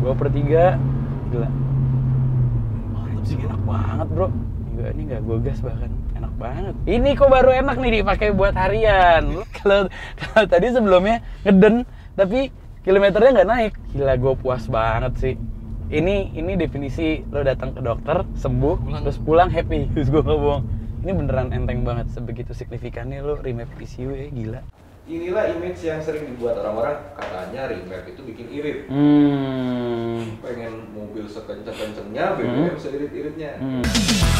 2/3. Gila. Mantap sih, enak banget bro. Ini nggak gue gas bahkan, enak banget. Ini kok baru enak nih dipakai buat harian. Kalau tadi sebelumnya ngeden, tapi kilometernya nggak naik. Gila, gue puas banget sih. Ini definisi lo datang ke dokter, sembuh, terus pulang happy. Terus gue nggak bohong. Ini beneran enteng banget, sebegitu signifikannya lo remap PCU ya, gila. Inilah image yang sering dibuat orang-orang, katanya remap itu bikin irit. Pengen mobil sekenceng-kencengnya, BBM seirit-iritnya.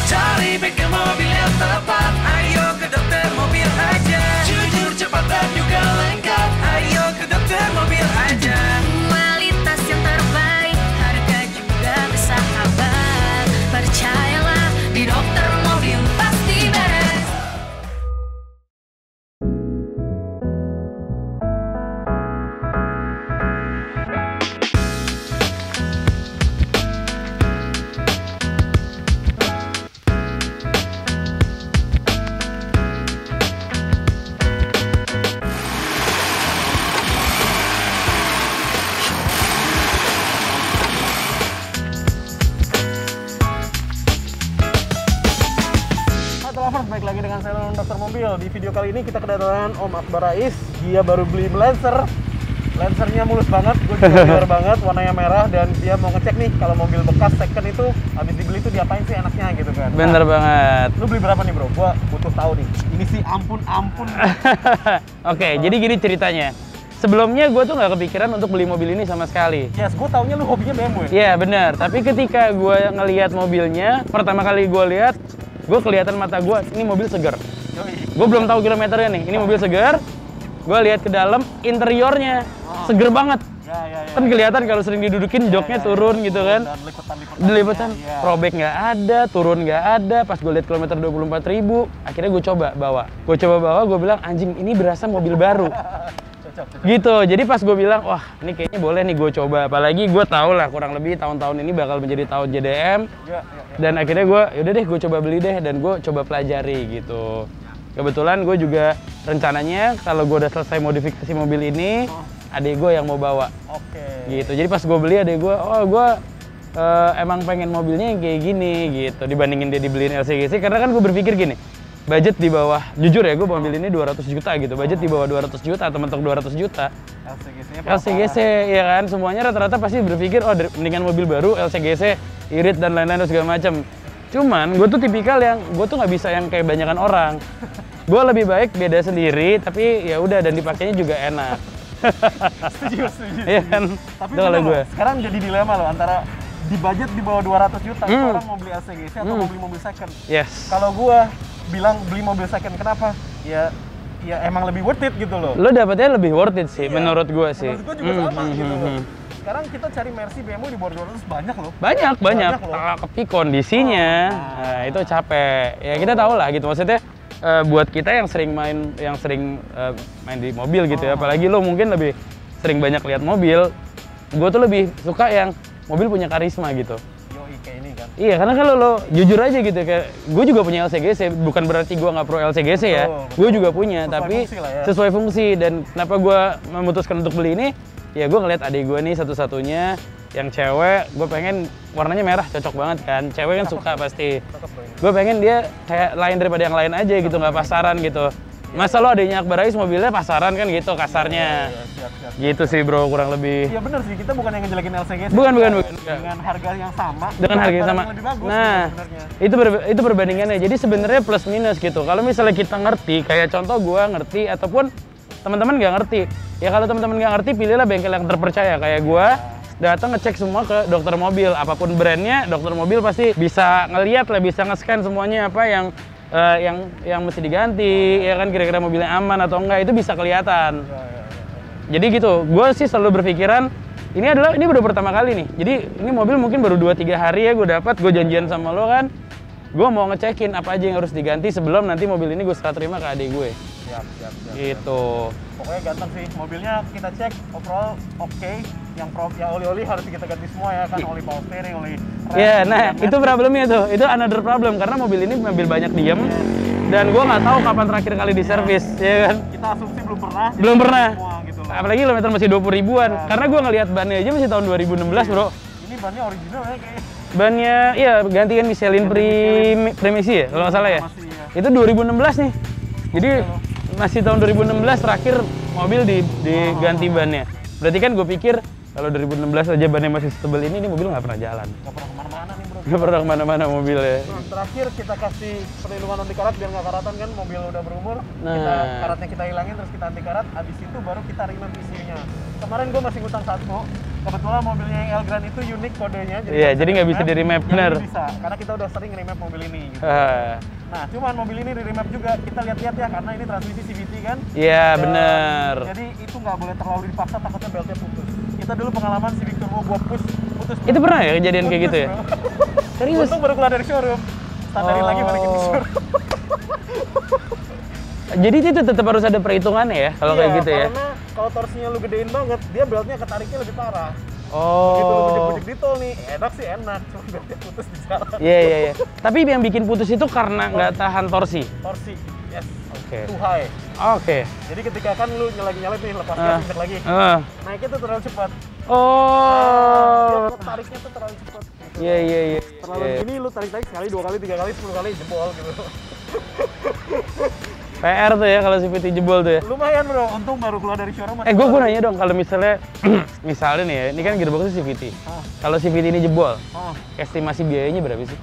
Cari bengkel mobil yang tepat, ayo ke dokter mobil aja. Jujur, cepat dan juga lengkap, ayo ke dokter mobil aja. Kualitas yang terbaik, harga juga bersahabat. Percayalah, di dokter mobil pasti beres. Baik lagi dengan saya Dokter Mobil. Di video kali ini kita kedatangan Om Akbar Rais. Dia baru beli Lancer. Lancernya mulus banget, gue juga liar banget, warnanya merah. Dan dia mau ngecek nih kalau mobil bekas second itu habis dibeli itu diapain sih enaknya gitu kan. Bener banget. Lu beli berapa nih bro? Gua butuh tahu nih. Ini sih ampun. Oke, jadi gini ceritanya. Sebelumnya gue tuh nggak kepikiran untuk beli mobil ini sama sekali. Yes, gue taunya lu hobinya BMW. Iya bener, tapi ketika gue ngelihat mobilnya, pertama kali gue lihat, gue kelihatan mata gue, ini mobil segar. Gue belum tahu kilometernya nih, ini mobil segar. Gue lihat ke dalam, interiornya seger banget. Kan kelihatan kalau sering didudukin joknya turun gitu kan. Lipetan, robek nggak ada, turun nggak ada. Pas gue lihat kilometer 24.000, akhirnya gue coba bawa. Gue bilang anjing ini berasa mobil baru. Gitu, jadi pas gue bilang, wah ini kayaknya boleh nih gue coba. Apalagi gue tau lah kurang lebih tahun-tahun ini bakal menjadi tahun JDM. Dan akhirnya gue, yaudah deh gue coba beli deh dan gue coba pelajari gitu. Kebetulan gue juga rencananya kalau gue udah selesai modifikasi mobil ini, adik gue yang mau bawa. Gitu, jadi pas gue beli adik gue, oh gue emang pengen mobilnya yang kayak gini gitu. Dibandingin dia dibeliin LCGC, karena kan gue berpikir gini, budget di bawah, jujur ya gue mobil ini 200 juta gitu, budget di bawah 200 juta atau mentok 200 juta. LCGC ya kan, semuanya rata-rata pasti berpikir, oh mendingan mobil baru, LCGC, irit dan lain-lain segala macam. Cuman gue tuh tipikal yang, gue tuh nggak bisa yang kayak banyakan orang. Gue lebih baik beda sendiri, tapi ya udah dan dipakainya juga enak. Setuju. Iya kan? Tapi kalau gue sekarang jadi dilema loh antara di budget di bawah 200 juta orang mau beli LCGC atau mau beli mobil second. Yes. Kalau gue bilang beli mobil second, kenapa? Ya emang lebih worth it gitu loh. Lo dapetnya lebih worth it sih, menurut gue sih. Menurut gue juga sama gitu loh. Sekarang kita cari Mercy, BMW di bawah 200 banyak loh. Banyak. Tapi kondisinya, nah, itu capek. Ya kita tahu lah gitu, maksudnya buat kita yang sering main di mobil gitu ya. Apalagi lo mungkin lebih sering banyak lihat mobil. Gue tuh lebih suka yang mobil punya karisma gitu. Kayak ini kan. Iya, karena kalau lo jujur aja gitu, kayak gue juga punya LCGC, bukan berarti gue nggak pro LCGC ya. Gue juga punya, tapi sesuai fungsi. Dan kenapa gue memutuskan untuk beli ini? Ya gue ngeliat adik gue nih satu-satunya yang cewek, gue pengen warnanya merah, cocok banget kan. Cewek kan suka pasti. Gue pengen dia kayak lain daripada yang lain aja gitu, nggak pasaran gitu. Masa lo adanya Akbar Rais mobilnya pasaran kan gitu kasarnya. Siap. Gitu sih bro, kurang lebih. Iya bener sih, kita bukan yang ngejelekin LCGC. Bukan. Dengan harga yang sama. Dengan harga yang sama. Lebih bagus, nah, itu perbandingannya. Jadi sebenarnya plus minus gitu. Kalau misalnya kita ngerti, kayak contoh gue ngerti ataupun teman-teman nggak ngerti. Ya kalau teman-teman nggak ngerti, pilihlah bengkel yang terpercaya kayak gue. Datang ngecek semua ke dokter mobil, apapun brandnya, dokter mobil pasti bisa ngeliat lah, bisa nge-scan semuanya apa yang mesti diganti, ya kan kira-kira mobilnya aman atau enggak, itu bisa kelihatan. Jadi gitu, gue sih selalu berpikiran ini udah pertama kali nih. Jadi ini mobil mungkin baru 2-3 hari ya gue dapat, gue janjian sama lo kan. Gue mau ngecekin apa aja yang harus diganti sebelum nanti mobil ini gue serah terima ke adik gue. Siap. Gitu. Pokoknya ganteng sih. Mobilnya kita cek overall oke. Yang oli-oli harus kita ganti semua ya kan, oli power steering, oli rem. Iya, nah itu problemnya tuh. Itu another problem karena mobil ini mobil banyak diem dan gue nggak tahu kapan terakhir kali diservis, ya kan? Kita asumsi belum pernah. Belum pernah. Semua gitu loh. apalagi kilometer masih 20 ribuan. Karena gue ngelihat bannya aja masih tahun 2016, bro. Ini bannya original ya kayaknya. Bannya, iya ganti kan Michelin Premisi ya, kalau nggak salah ya. Masih, ya. Itu 2016 nih. Jadi masih tahun 2016 terakhir mobil diganti bannya. Berarti kan gue pikir kalau 2016 aja bannya masih setebal ini mobil nggak pernah jalan. Nggak pernah kemana-mana nih bro. Nggak pernah kemana-mana mobilnya. Nah, terakhir kita kasih perlindungan anti karat biar nggak karatan kan, mobil udah berumur. Kita Nah. karatnya kita hilangin terus kita anti karat. Abis itu baru kita remap isinya. Kemarin gue masih ngutang 1. Kebetulan mobilnya yang Elgrand itu unik kodenya. Iya, jadi nggak bisa di-remap, Yang bener. ini bisa, karena kita udah sering remap mobil ini. Gitu. Ah, Nah, cuman mobil ini di remap juga. Kita lihat-lihat ya, karena ini transmisi CVT kan. Iya, Dan bener. Jadi itu nggak boleh terlalu dipaksa, takutnya beltnya putus. Kita dulu pengalaman Civic Turbo gua putus. Itu pernah ya kejadian kayak gitu ya? Serius? Untung baru keluar dari showroom. Standarin lagi balikin ke showroom. Jadi itu tetap harus ada perhitungannya ya kalau kayak gitu ya? Karena kalau torsinya lu gedein banget, dia beltnya ketariknya lebih parah. Begitu lu Oh. bujek-bujek di tol nih, enak sih enak, cuma beltnya putus di jalan. Iya. Tapi yang bikin putus itu karena nggak tahan torsi. Torsi, yes. Oke. Too high. Oke. Jadi ketika kan lu nyalip nih, lepas gas, injek lagi. Naiknya tuh terlalu cepat. Oh. Dia tariknya tuh terlalu cepat. Gitu. Iya. Terlalu gini lu tarik-tarik sekali, 2 kali, 3 kali, 10 kali jebol gitu. PR tuh ya kalau CVT jebol tuh ya. Lumayan bro, untung baru keluar dari showroom. Gue nanya dong, kalau misalnya nih ya, ini kan gearboxnya CVT. Kalau CVT ini jebol, estimasi biayanya berapa sih?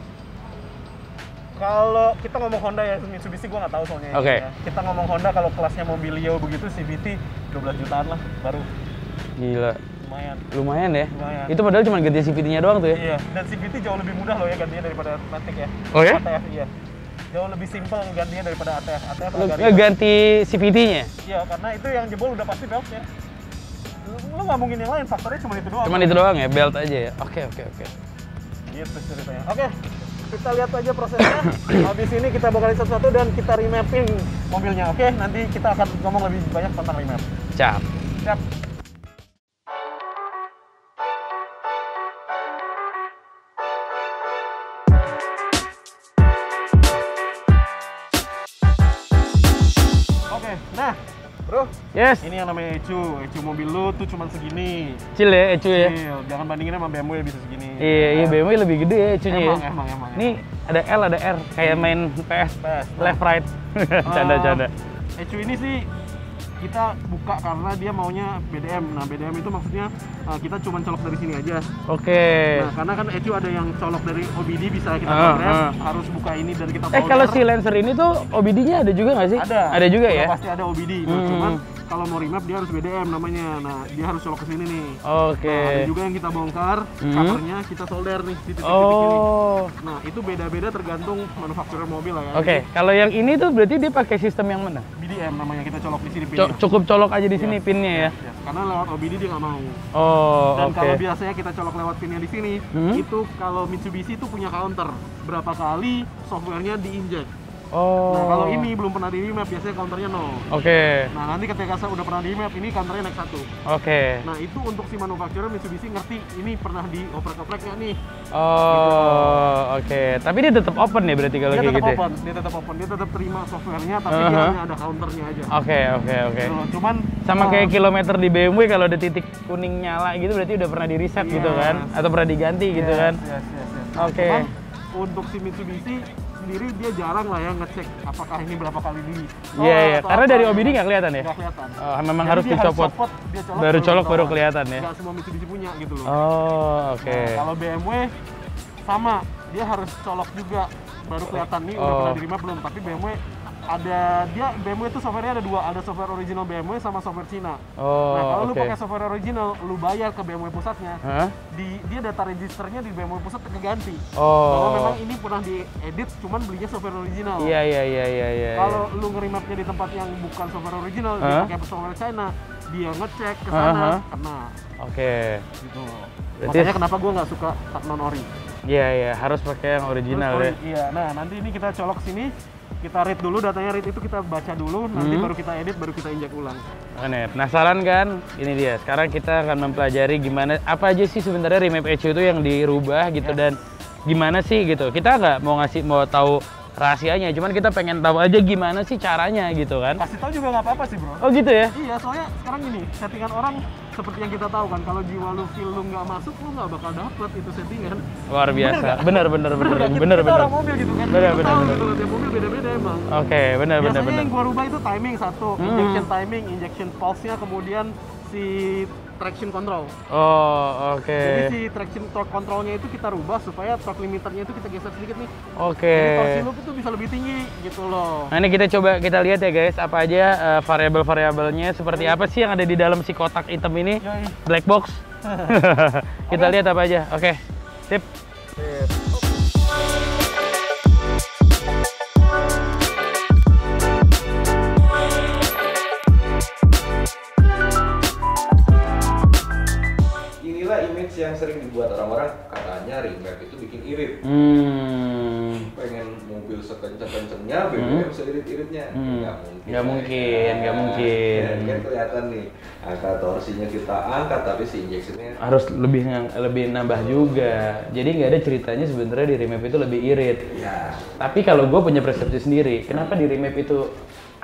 Kalau kita ngomong Honda ya, Mitsubishi gua nggak tahu soalnya. Oke. Ya. Kita ngomong Honda kalau kelasnya Mobilio begitu, CVT 12 jutaan lah baru. Gila, Lumayan. lumayan ya. Lumayan. Itu padahal cuma ganti CVT-nya doang tuh ya. Iya, dan CVT jauh lebih mudah loh ya gantinya daripada Matic ya. Oh ya? ATF iya. Jauh lebih simpel gantinya daripada ATF. ATF Lu agak ribet. ngeganti CVT-nya? Iya, karena itu yang jebol udah pasti beltnya. Lu nggak mungkin yang lain, faktornya cuma itu doang. Cuman itu doang ya, belt aja ya? Oke. Gitu ceritanya. Oke, kita lihat aja prosesnya. Habis ini kita bakalan satu-satu dan kita remapping mobilnya. Oke, nanti kita akan ngomong lebih banyak tentang remap. Cap. Siap. Oke, nah bro, Yes. ini yang namanya Ecu mobil lu tuh cuma segini. Kecil ya, Ecu ya? Kecil. Jangan bandingin sama BMW bisa segini. Iya, BMW lebih gede ya Ecunya ya? Emang. Ini ada L, ada R, kayak main PS, PS. left right. Canda. Ecu ini sih kita buka karena dia maunya BDM. Nah, BDM itu maksudnya kita cuma colok dari sini aja. Oke. Nah, karena kan Ecu ada yang colok dari OBD bisa kita Ah, program, ah. harus buka ini dan kita Kalau si Lancer ini tuh OBD-nya ada juga nggak sih? Ada juga Udah ya? pasti ada OBD. Nah, cuman kalau mau remap dia harus BDM namanya. Nah, dia harus colok ke sini nih. Oke. Nah, ada juga yang kita bongkar, covernya kita solder nih di titik-titik ini. Oh. Nah, itu beda-beda tergantung manufakturer mobil lah ya. Oke, kalau yang ini tuh berarti dia pakai sistem yang mana? BDM namanya, kita colok di sini pinnya. Cukup colok aja di sini pinnya ya? Ya, karena lewat OBD dia nggak mau. Oh, Dan oke. kalau biasanya kita colok lewat pinnya di sini, itu kalau Mitsubishi itu punya counter berapa kali softwarenya diinjek. Oh. Nah, kalau ini belum pernah di remap, biasanya counternya 0. Oke. Nah, nanti ketika saya udah pernah di remap, ini counternya naik 1. Oke. Nah, itu untuk si manufakturer Mitsubishi ngerti ini pernah dioprek-oprek nggak nih. Oh, oke. Tapi dia tetap open ya berarti kalau Dia kayak tetap gitu. Ya? open, dia tetap terima softwarenya, tapi dia hanya ada counternya aja. Oke. Gitu loh. Cuman Sama kayak kilometer di BMW kalau ada titik kuning nyala gitu berarti udah pernah di reset gitu kan? Atau pernah diganti gitu kan? Yes. Oke. Cuman untuk si Mitsubishi sendiri dia jarang lah ya ngecek apakah ini berapa kali di. Iya. Karena dari OBD nggak kelihatan ya? Nggak kelihatan. Oh, memang Jadi harus dia dicopot. dia Baru colok baru ketahuan. kelihatan ya? Nggak semua Mitsubishi punya gitu loh. Oh, oke. Nah, kalau BMW sama, dia harus colok juga baru kelihatan nih udah pernah di-remap belum. Tapi BMW itu softwarenya ada 2, ada software original BMW sama software Cina. Oh, Nah, kalau lu oke. pakai software original, lu bayar ke BMW pusatnya, Hah? dia data registernya di BMW pusat keganti. Oh. Bahwa memang ini pernah diedit, cuman belinya software original. Iya. Kalau lu ngerimapnya di tempat yang bukan software original, dia Hah? pakai software China, dia ngecek ke sana, kena. Oke. Gitu. Berarti- Makanya kenapa gua nggak suka non ori. Iya, harus pakai yang original ya. Iya, nah nanti ini kita colok sini, kita read dulu datanya, read itu kita baca dulu, nanti baru kita edit, baru kita injak ulang. Makanya penasaran kan? Ini dia. Sekarang kita akan mempelajari gimana apa aja sih sebenarnya remap Ecu itu yang dirubah gitu dan gimana sih gitu. Kita nggak mau tahu rahasianya, cuman kita pengen tahu aja gimana sih caranya gitu kan. Kasih tahu juga nggak apa-apa sih bro. Oh gitu ya? Iya, soalnya sekarang gini, settingan orang seperti yang kita tahu kan, kalau jiwa lu feel lu nggak masuk, lu nggak bakal dapet itu settingan. Luar biasa. Bener. Kita orang mobil gitu kan. Bener. Lu tahu gitu loh, tiap mobil beda-beda emang. Oke, bener. Biasanya yang gua rubah itu timing satu, injection timing, injection pulse-nya, kemudian si traction control. Oh, oke. Jadi si traction torque controlnya itu kita rubah supaya torque limiternya itu kita geser sedikit nih. Oke. Jadi torsi loop itu bisa lebih tinggi gitu loh. Nah ini kita coba kita lihat ya guys, apa aja variabel-variabelnya, seperti apa sih yang ada di dalam si kotak hitam ini, Yoi. black box. Kita lihat apa aja. Oke, sip. Inilah image yang sering dibuat orang-orang, katanya remap itu bikin irit. Pengen mobil sekenceng-kencengnya, BBM seirit-iritnya. Nggak mungkin. Kan kelihatan nih, angka torsinya kita angkat, tapi si injeksinya Harus lebih nambah juga. Jadi nggak ada ceritanya sebenarnya di remap itu lebih irit. ya. Tapi kalau gue punya persepsi sendiri, kenapa di remap itu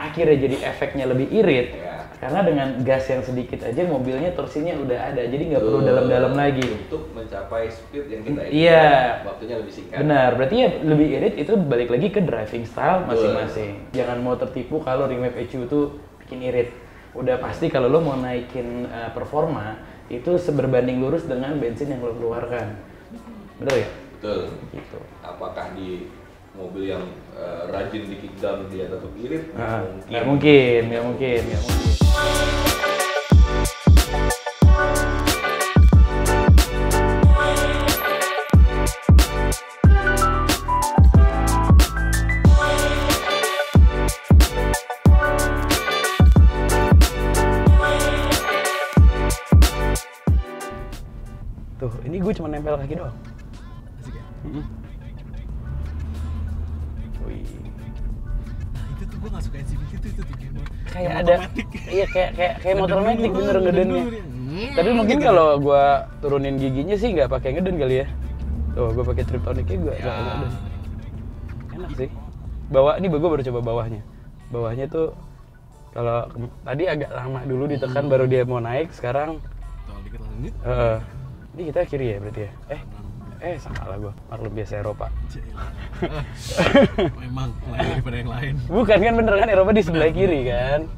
akhirnya jadi efeknya lebih irit? Ya. Karena dengan gas yang sedikit aja mobilnya torsinya udah ada, jadi nggak perlu dalam-dalam lagi. Untuk mencapai speed yang kita Iya. waktunya lebih singkat. Benar, berarti ya lebih irit itu balik lagi ke driving style masing-masing. Jangan mau tertipu kalau remap ECU itu bikin irit. Udah pasti kalau lo mau naikin performa, itu seberbanding lurus dengan bensin yang lo keluarkan. Betul ya? Betul. Gitu. Apakah di mobil yang rajin di kickdown dia tetap irit? Nggak mungkin. Tuh, ini gue cuma nempel kaki doang. Asik ya? Wih. Nah itu tuh gue nggak suka SUV itu tuh Kayak ada, iya kayak motor metik bener ngedennya. Tapi mungkin kalau gua turunin giginya sih nggak pakai ngeden kali ya. Tuh, gua pakai Triptonicnya gua nggak ngeden. Enak sih. Ini gua baru coba bawahnya. Bawahnya tuh kalau tadi agak lama dulu ditekan baru dia mau naik. Sekarang dikit lanjut. ini kita kiri ya berarti ya. Salah gua. Maklum biasa Eropa. Memang lain daripada yang lain. Bukan kan, bener kan, Eropa di sebelah kiri kan.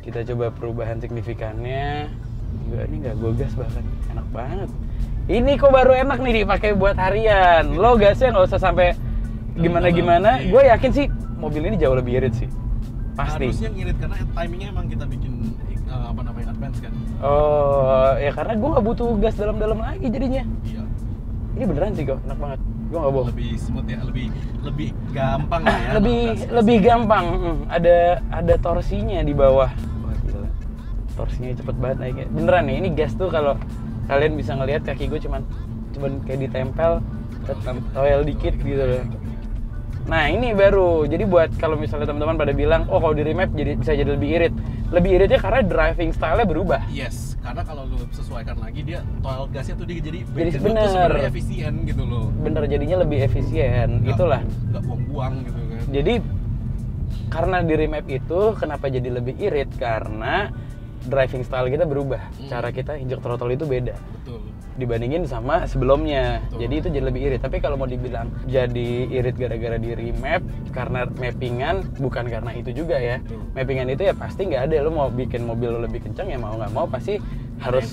Kita coba perubahan signifikannya. Ini nggak gue gas bahkan, enak banget. Ini kok baru enak nih dipakai buat harian. Lo gasnya nggak usah sampai gimana-gimana. Gue yakin sih mobil ini jauh lebih irit sih. Pasti. Harusnya ngirit karena timingnya emang kita bikin advance kan. Oh ya, karena gue nggak butuh gas dalam-dalam lagi jadinya. Iya. Ini beneran sih kok, enak banget. Gue nggak bohong. Lebih smooth ya, lebih gampang lah ya. Lebih gampang. Ada torsinya di bawah. Wah gila. Torsinya cepet banget naiknya. Beneran nih, ini gas tuh kalau kalian bisa ngelihat kaki gue cuman kayak ditempel, toel dikit gitu loh. Nah ini baru. Jadi buat kalau misalnya teman-teman pada bilang, oh kalau di remap bisa jadi lebih irit. Lebih iritnya karena driving style-nya berubah. Yes, karena kalau lu sesuaikan lagi dia toel gasnya tuh dia jadi bener. tuh sebenarnya efisien gitu loh. Bener, jadinya lebih efisien. Itulah. Nggak buang-buang gitu kan. Jadi karena di remap itu kenapa jadi lebih irit, karena driving style kita berubah. Cara kita injek throttle itu beda. Betul. Dibandingin sama sebelumnya. Betul. Jadi itu jadi lebih irit. Tapi kalau mau dibilang jadi irit gara-gara di remap karena mappingan, bukan karena itu juga ya. Betul. Mappingan itu ya pasti nggak ada. Lo mau bikin mobil lo lebih kencang ya mau nggak mau pasti harus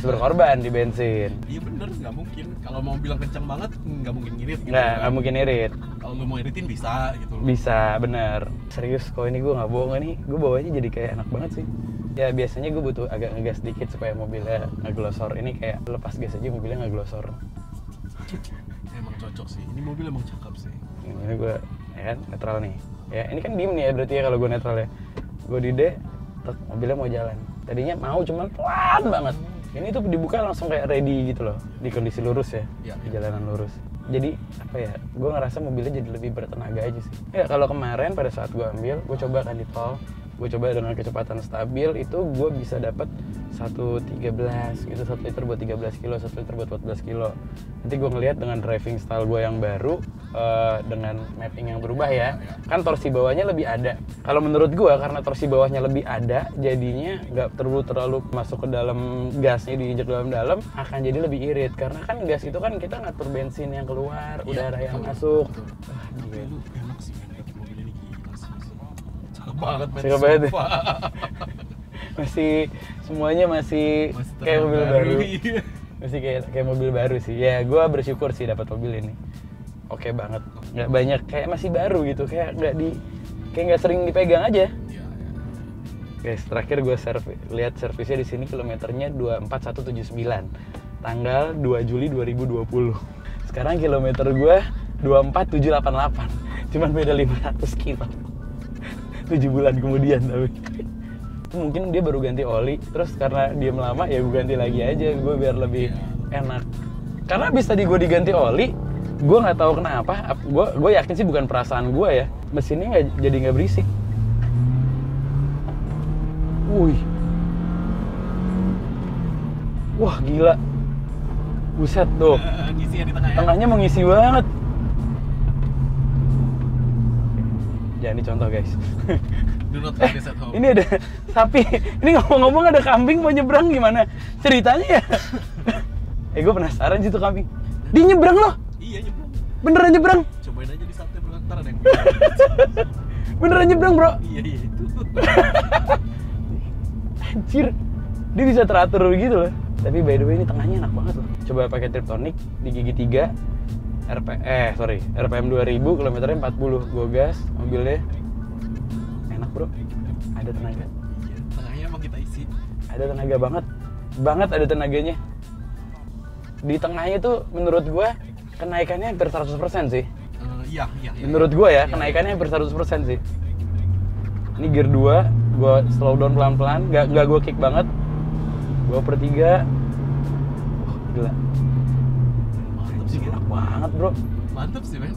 berkorban di bensin. Iya bener, nggak mungkin. Kalau mau bilang kencang banget nggak mungkin irit. Gitu, Nggak mungkin irit. Kalau lo mau iritin bisa gitu. Bisa, bener. Serius, kok ini gue nggak bohong nih. Gue bawanya jadi kayak enak banget sih. Ya biasanya gue butuh agak ngegas dikit supaya mobilnya ngeglosor. Ini kayak lepas gas aja mobilnya ngeglosor. Emang cocok sih. Ini mobil emang cakep sih. Ini gue ya kan netral nih. Ya ini kan diem nih ya berarti ya kalau gue netral ya. Gue di D, mobilnya mau jalan. Tadinya mau cuman pelan banget. Ini tuh dibuka langsung kayak ready gitu loh di kondisi lurus ya, di jalanan lurus. Jadi apa ya? Gue ngerasa mobilnya jadi lebih bertenaga aja sih. Ya kalau kemarin pada saat gue ambil, gue coba kan di tol. Gue coba dengan kecepatan stabil itu gue bisa dapat 1.13 gitu, 1 liter buat 13 kilo, 1 liter buat 14 kilo. Nanti gue ngeliat dengan driving style gue yang baru, dengan mapping yang berubah ya. Kan torsi bawahnya lebih ada. Kalau menurut gua karena torsi bawahnya lebih ada, jadinya nggak terlalu masuk ke dalam gasnya, diinjak dalam-dalam, akan jadi lebih irit. Karena kan gas itu kan kita ngatur bensin yang keluar, udara yang masuk. Wah, gila. Lu enak sih main mobil ini, gila sih. Cakep banget, men. Cakep banget ya? Sumpah. Masih semuanya masih kayak mobil baru. Masih kayak mobil baru sih. Ya, gue bersyukur sih dapat mobil ini. Oke banget. Nggak banyak, kayak masih baru gitu. Kayak nggak sering dipegang aja. Guys, terakhir gue lihat servisnya di sini kilometernya 24179. Tanggal 2 Juli 2020. Sekarang kilometer gue 24788. Cuman beda 500 kilo. 7 bulan kemudian tapi. Mungkin dia baru ganti oli, terus karena dia lama ya gue ganti lagi aja, gue biar lebih enak. Karena abis tadi gue diganti oli, gue nggak tahu kenapa, gue yakin sih bukan perasaan gue ya, mesinnya nggak berisik. Wih, wah gila, buset tuh, Ngisi ya di tengah ya? tengahnya mengisi banget. Jangan dicontoh guys. Do not try this at home. Ini ada sapi. Ini ngomong-ngomong ada kambing mau nyebrang gimana ceritanya ya? Gue penasaran sih tuh kambing. Dia nyebrang loh. Iya, nyebrang. Beneran nyebrang. Cobain aja di sate bro, ntar ada yang Beneran nyebrang bro. Iya itu. Anjir. Dia bisa teratur begitu loh. Tapi by the way ini tengahnya enak banget loh. Coba pakai Triptonic di gigi 3. RPM 2000, kilometernya 40. Gue gas, mobilnya enak bro. Ada tenaga. Iya, tengahnya emang kita isi. Ada tenaga banget ada tenaganya. Di tengahnya tuh menurut gua kenaikannya hampir 100% sih. Iya. Menurut gua ya, Iya. kenaikannya hampir 100% sih. Ini gear 2, gua slow down pelan-pelan, nggak gua kick banget. Gua per 3. Wah, gila. Mantep sih, Enak banget, bro. Mantep sih, men.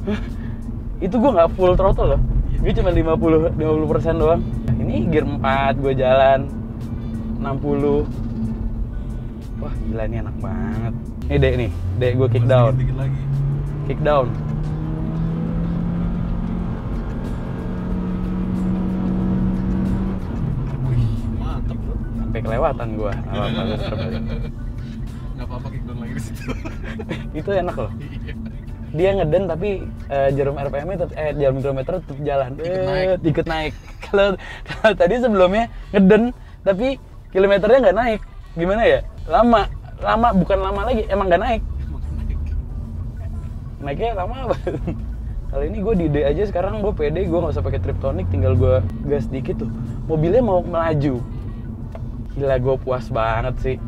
Itu gua nggak full throttle loh. Iya. Gue cuma 50% doang. Ini gear 4 gua jalan 60. Wah, gila ini enak banget. Ini dek gue kick down. Dikit lagi. Kick down. Wih, mantep bro. Sampai kelewatan gue. Nggak apa-apa kick down lagi di situ. Itu enak loh. Iya. Dia ngeden tapi jarum RPM-nya jarum kilometer tetap jalan. Dikit naik. Kalau tadi sebelumnya ngeden tapi kilometernya nggak naik. Gimana ya? Lama bukan lama lagi, emang nggak naik. Naiknya lama banget. Kali ini gue di D aja sekarang, gue pede, gue nggak usah pakai Triptonic, tinggal gue gas dikit tuh, mobilnya mau melaju. Gila, gue puas banget sih.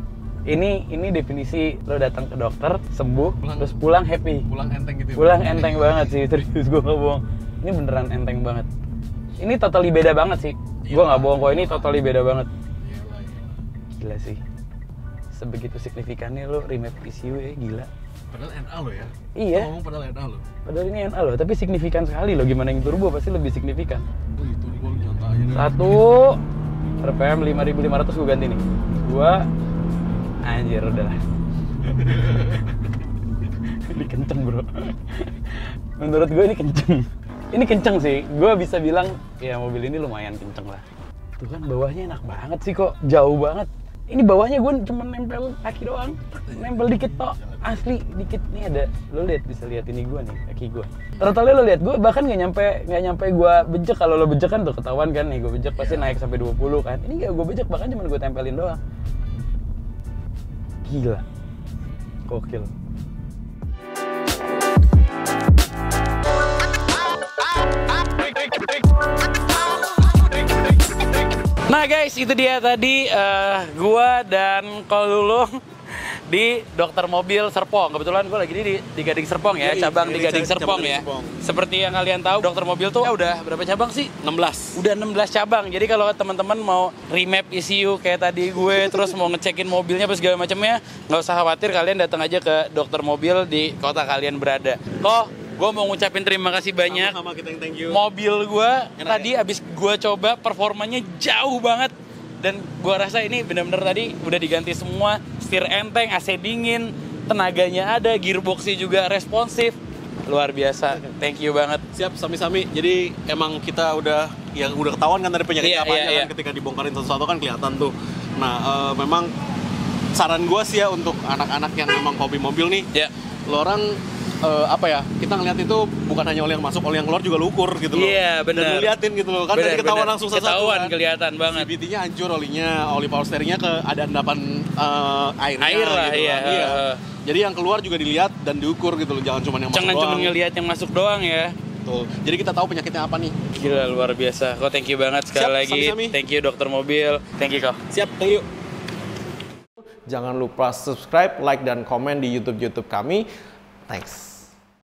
Ini definisi lo datang ke dokter, sembuh, terus pulang happy. Pulang enteng gitu ya. Pulang enteng banget sih, serius gue nggak bohong. Ini beneran enteng banget. Ini totally beda banget sih. Gue nggak bohong kok, ini totally beda banget. Iyalah, ya. Gila sih. Sebegitu signifikannya lo remap ECU ya, gila. Padahal NA lo ya? Iya. Ngomong padahal NA lo. Padahal ini NA loh, tapi signifikan sekali loh. Gimana yang turbo pasti lebih signifikan. Oh itu gue lu nyontak aja deh. 1 RPM 5500 gue ganti nih. 2 anjir udahlah. Ini kenceng bro. Menurut gue ini kenceng. Ini kenceng sih. Gue bisa bilang ya mobil ini lumayan kenceng lah. Tuh kan bawahnya enak banget sih kok. Jauh banget. Ini bawahnya gue cuma nempel kaki doang, nempel dikit tok, asli dikit. Nih ada, lo lihat, bisa lihat ini gue nih, kaki gue. Totalnya lo lihat, gue bahkan nggak nyampe gue bejek. Kalau lo bejek kan tuh ketahuan kan nih, gue bejek pasti naik sampai 20 kan. Ini nggak gue bejek, bahkan cuma gue tempelin doang. Gila, gokil. Nah guys, itu dia tadi gua dan Kolulung di Dokter Mobil Serpong. Kebetulan gua lagi di Gading Serpong ya, cabang di Gading Serpong ya. Seperti yang kalian tahu, Dokter Mobil tuh udah berapa cabang sih? 16. Udah 16 cabang. Jadi kalau teman-teman mau remap ECU kayak tadi gue, terus mau ngecekin mobilnya apa segala macamnya, nggak usah khawatir, kalian datang aja ke Dokter Mobil di kota kalian berada. Gue mau ngucapin terima kasih banyak. Sama kita yang thank you. Mobil gue tadi abis gue coba performanya jauh banget. Dan gue rasa ini benar-benar tadi udah diganti semua. Setir enteng, AC dingin, tenaganya ada, gearboxnya juga responsif. luar biasa. Thank you banget. Siap, sami-sami. Jadi emang kita udah ketahuan kan dari penyakitnya kan ketika dibongkarin satu-satu kan kelihatan tuh. Nah, memang saran gue sih ya untuk anak-anak yang memang hobi mobil nih, lo orang kita ngeliat itu bukan hanya oli yang masuk, oli yang keluar juga lo ukur gitu loh. Iya, benar. Dan liatin gitu loh, kan dari ketahuan langsung satu-satu ketahuan, kan. kelihatan banget. CVT-nya hancur olinya, oli power steering-nya ada endapan airnya Air lah, gitu iya. kan. Iya. Jadi yang keluar juga dilihat dan diukur gitu loh, jangan cuma yang masuk Jangan doang. cuma ngelihat yang masuk doang ya. Tuh. Jadi kita tahu penyakitnya apa nih. Gila, luar biasa. Kok thank you banget sekali Siap, lagi. sami-sami. Thank you Dokter Mobil. Thank you kok. Siap, thank you. Jangan lupa subscribe, like, dan komen di YouTube kami. Thanks.